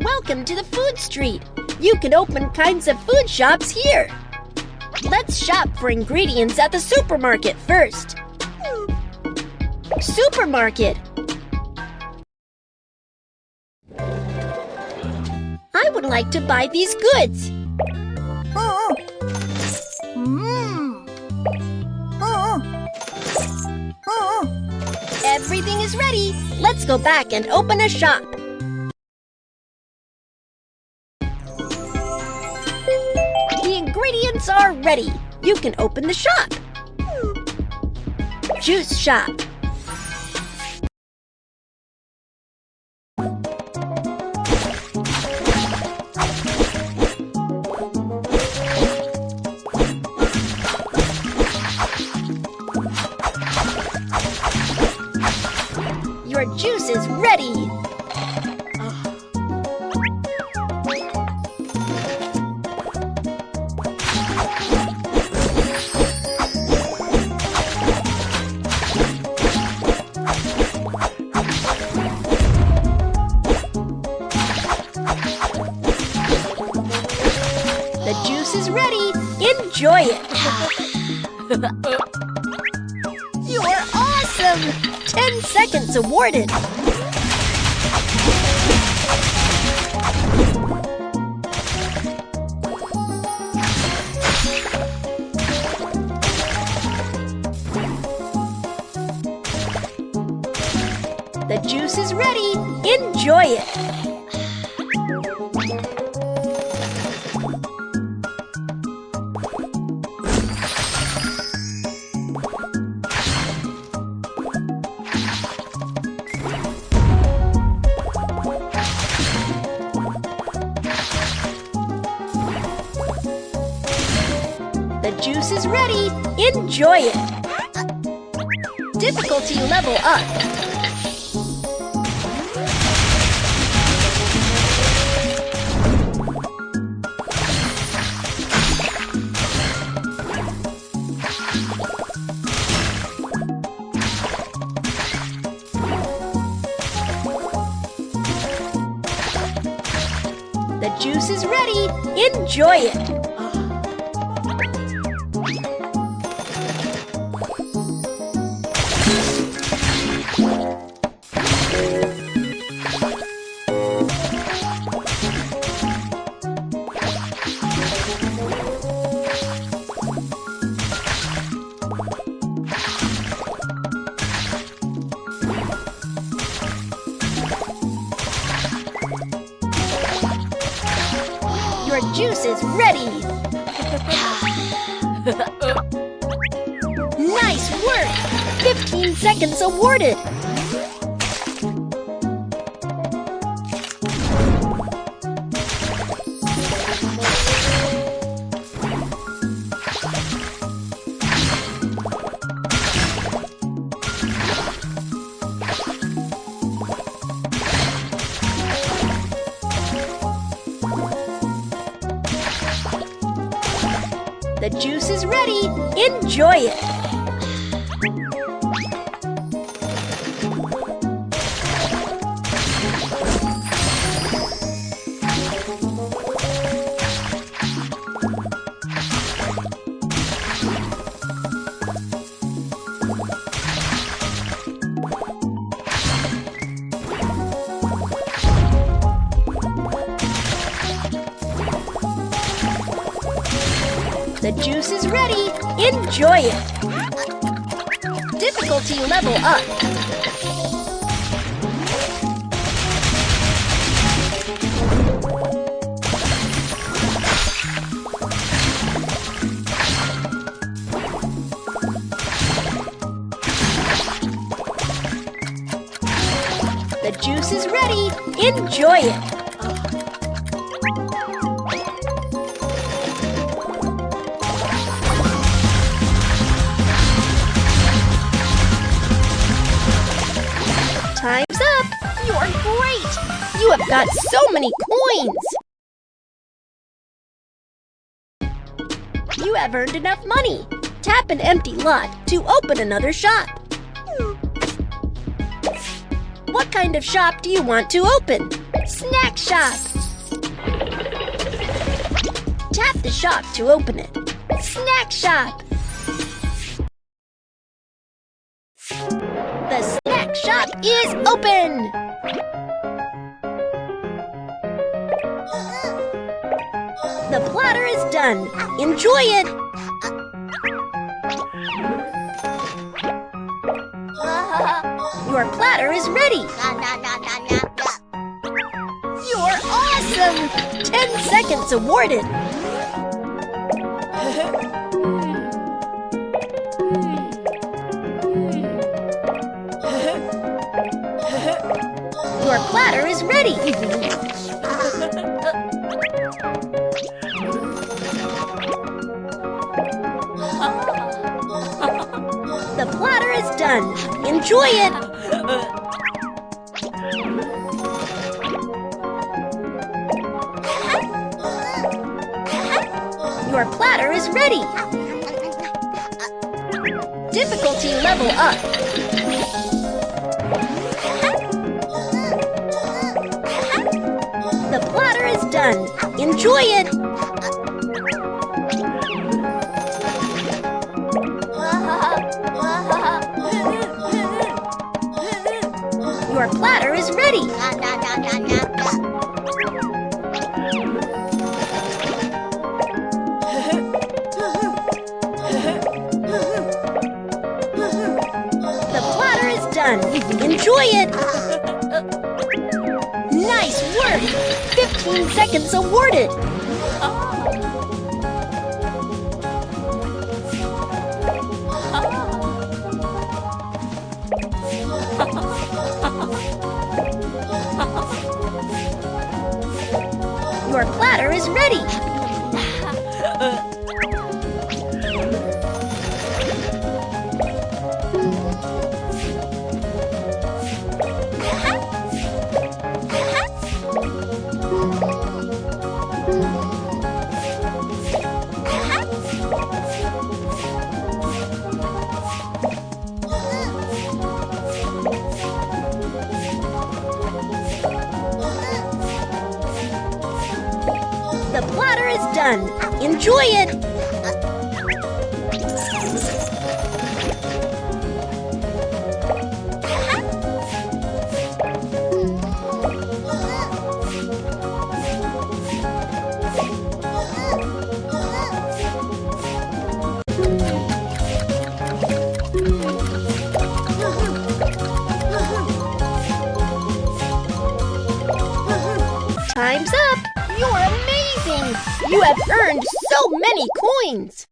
Welcome to the food street. You can open kinds of food shops here. Let's shop for ingredients at the supermarket first. Supermarket. I would like to buy these goods. Everything is ready. Let's go back and open a shop. The ingredients are ready. You can open the shop. Juice shop. Your juice is ready. The juice is ready. Enjoy it. You're awesome! 10 seconds awarded. The juice is ready. Enjoy it. The juice is ready. Enjoy it. Difficulty level up. The juice is ready. Enjoy it. Your juice is ready. Nice work! 15 seconds awarded. The juice is ready. Enjoy it. The juice is ready. Enjoy it. Difficulty level up. The juice is ready. Enjoy it. Time's up! You're great! You have got so many coins! You have earned enough money. Tap an empty lot to open another shop. What kind of shop do you want to open? Snack shop! Tap the shop to open it. Snack shop! The snack shop is open! The platter is done. Enjoy it! Your platter is ready! You're awesome! 10 seconds awarded! Your platter is ready! The platter is done. Enjoy it! Your platter is ready! Difficulty level up! The platter is done. Enjoy it! Your platter is ready! The platter is done. Enjoy it! Nice work! 15 seconds awarded! Your platter is ready! The platter is done. Enjoy it! Time's up! You're amazing! You have earned so many coins!